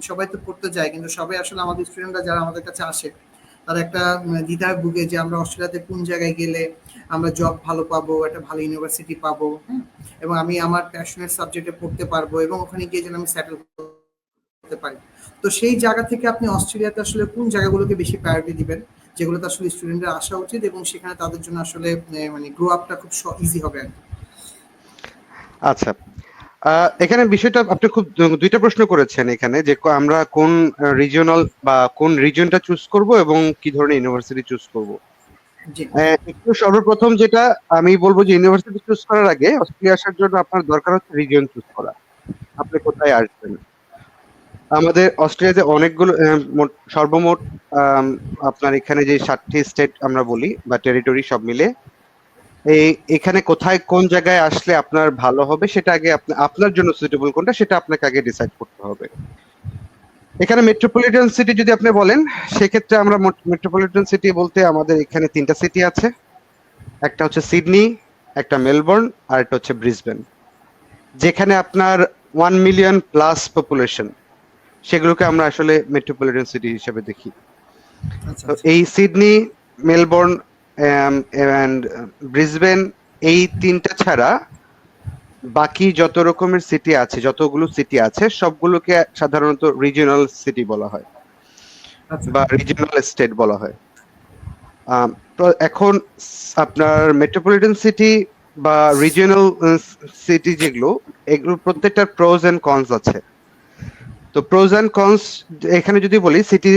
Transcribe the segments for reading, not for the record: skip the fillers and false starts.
সবাই তো পড়তে যায়, কিন্তু সবাই আসলে আমাদের স্টুডেন্টরা যারা আমাদের কাছে আসে তারা একটা দ্বিধায় ভুগে যে আমরা অস্ট্রেলিয়াতে কোন জায়গায় গেলে আমরা জব ভালো পাবো, একটা ভালো ইউনিভার্সিটি পাবো, হ্যাঁ, এবং আমি আমার প্যাশনের সাবজেক্টে পড়তে পারবো এবং ওখানে গিয়ে যেন আমি সেটেল করতে পারি। তো সেই জায়গা থেকে আপনি অস্ট্রেলিয়াতে আসলে কোন জায়গাগুলোকে বেশি প্রায়োরিটি দিবেন, যেগুলোতে আসলে স্টুডেন্টরা আসা উচিত এবং সেখানে তাদের জন্য আসলে মানে গ্রো আপটা খুব ইজি হবে আর কি? আচ্ছা, এখানে বিষয়টা আপনি খুব দুইটা প্রশ্ন করেছেন এখানে, যে আমরা কোন রিজিওনাল বা কোন রিজিয়নটা চুজ করব এবং কি ধরনের ইউনিভার্সিটি চুজ করব। জি। একটু সর্বপ্রথম যেটা আমি বলবো যে ইউনিভার্সিটি চুজ করার আগে অস্ট্রেলিয়া আসার জন্য আপনার দরকার হচ্ছে রিজিয়ন চুজ করা। আপনি কোথায় আসবেন। আমাদের অস্ট্রেলিয়াতে অনেকগুলো সর্বমোট আম, আপনার এখানে যে 7টি স্টেট আমরা বলি বা টেরিটরি সব মিলে এই এখানে কোথায় কোন জায়গায় আসলে আপনার ভালো হবে সেটা আগে আপনার জন্য সুইটেবল কোনটা সেটা আপনাকে আগে ডিসাইড করতে হবে। এখানে মেট্রোপলিটন সিটি যদি আপনি বলেন, সেক্ষেত্রে আমরা মেট্রোপলিটন সিটি বলতে আমাদের এখানে 3টা সিটি আছে। একটা হচ্ছে সিডনি, একটা মেলবোর্ন, আর একটা হচ্ছে ব্রিসবেন। যেখানে আপনার 1 মিলিয়ন প্লাস পপুলেশন, সেগুলোকে আমরা আসলে মেট্রোপলিটন সিটি হিসেবে দেখি। আচ্ছা তো আচ্ছা। এই সিডনি, মেলবোর্ন এন্ড ব্রিসবেন, এই 3টা ছাড়া বাকি যত রকমের সিটি আছে, যতগুলো সিটি আছে সবগুলোকে সাধারণত রিজিওনাল সিটি বলা হয় আচ্ছা। বা রিজিওনাল স্টেট বলা হয়। তো এখন আপনার মেট্রোপলিটন সিটি বা রিজিওনাল সিটি যেগুলো, এগুলো প্রত্যেকটার প্রোজ এন্ড কনস আছে। তো প্রোজ এন্ড কনস এখানে যদি বলি, সিটি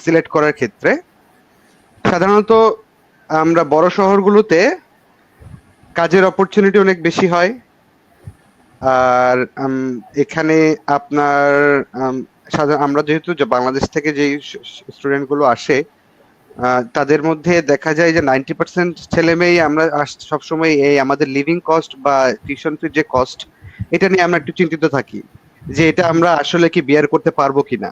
সিলেক্ট করার ক্ষেত্রে সাধারণত আমরা বড় শহরগুলোতে কাজের অপরচুনিটি অনেক বেশি হয়। আর এখানে আপনার আমরা যেহেতু বাংলাদেশ থেকে যে স্টুডেন্ট গুলো আসে, তাদের মধ্যে দেখা যায় যে 90% ছেলে মেয়ে আমরা সবসময় এই আমাদের লিভিং কস্ট বা টিউশন ফির যে কস্ট, এটা নিয়ে আমরা একটু চিন্তিত থাকি যে এটা আমরা আসলে কি বিয়ার করতে পারবো কিনা।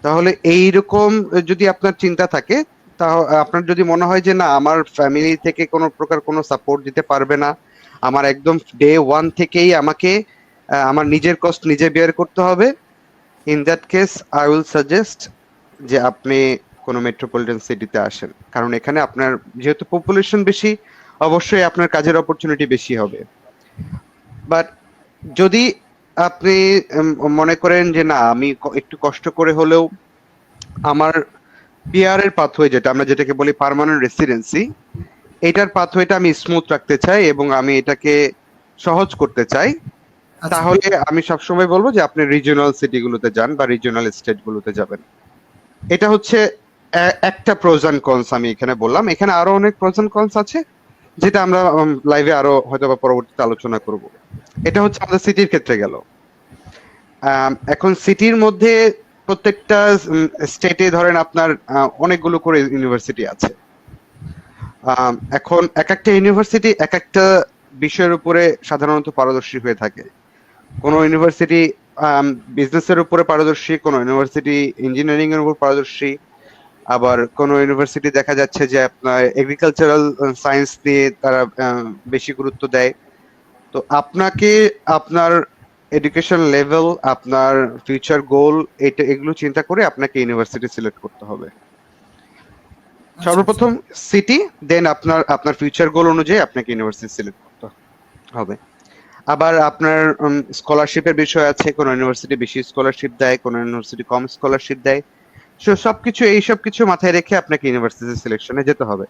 তাহলে এইরকম যদি আপনার চিন্তা থাকে, তা আপনার যদি মনে হয় যে না, আমার ফ্যামিলি থেকে কোনো প্রকার কোনো সাপোর্ট দিতে পারবে না, আমার একদম ডে ওয়ান থেকেই আমাকে আমার নিজের কস্ট নিজে বেয়ার করতে হবে, in that case I will suggest যে আপনি কোনো মেট্রোপলিটন সিটিতে আসেন। কারণ এখানে আপনার যেহেতু পপুলেশন বেশি, অবশ্যই আপনার কাজের অপরচুনিটি বেশি হবে। বাট যদি আপনি মনে করেন যে না, আমি একটু কষ্ট করে হলেও আমার পিআর এর পাথওয়ে, যেটা আমরা যেটাকে বলি পার্মানেন্ট রেসিডেন্সি, এটার পাথওয়েটা আমি স্মুথ রাখতে চাই এবং আমি এটাকে সহজ করতে চাই, আচ্ছা। তাহলে আমি সবসময় বলবো যে আপনি রিজিওনাল সিটিগুলোতে যান বা রিজিওনাল স্টেটগুলোতে যাবেন। এটা হচ্ছে একটা প্রোজ এন্ড কনস আমি এখানে বললাম। এখানে আরো অনেক প্রোজ এন্ড কনস আছে, যেটা আমরা লাইভে আরো হয়তো বা পরবর্তীতে আলোচনা করব। এটা হচ্ছে আমাদের সিটির ক্ষেত্রে গেল। এখন সিটির মধ্যে প্রত্যেকটা স্টেটে ধরেন আপনার অনেকগুলো করে ইউনিভার্সিটি আছে। এখন এক একটা ইউনিভার্সিটি এক একটা বিষয়ের উপরে সাধারণত পারদর্শী হয়ে থাকে। কোন ইউনিভার্সিটি বিজনেসের উপরে পারদর্শী, কোন ইউনিভার্সিটি ইঞ্জিনিয়ারিং এর উপর পারদর্শী, আবার কোন ইউনিভার্সিটি দেখা যাচ্ছে যে আপনার এগ্রিকালচারাল সায়েন্স দিয়ে তারা বেশি গুরুত্ব দেয়। তো আপনাকে আপনার এডুকেশন লেভেল, আপনার ফিউচার গোল, এগুলো চিন্তা করে আপনাকে ইউনিভার্সিটি সিলেক্ট করতে হবে। আচ্ছা আচ্ছা। সর্বপ্রথম সিটি, দেন আপনার আপনার ফিউচার গোল অনুযায়ী আপনাকে ইউনিভার্সিটি সিলেক্ট করতে হবে। আবার আপনার স্কলারশিপের বিষয় আছে, কোন ইউনিভার্সিটি বেশি স্কলারশিপ দেয়, কোন ইউনিভার্সিটি কম স্কলারশিপ দেয়। সবকিছু এইসব কিছু মাথায় রেখে আপনাকে ইউনিভার্সিটি সিলেকশনে যেতে হবে।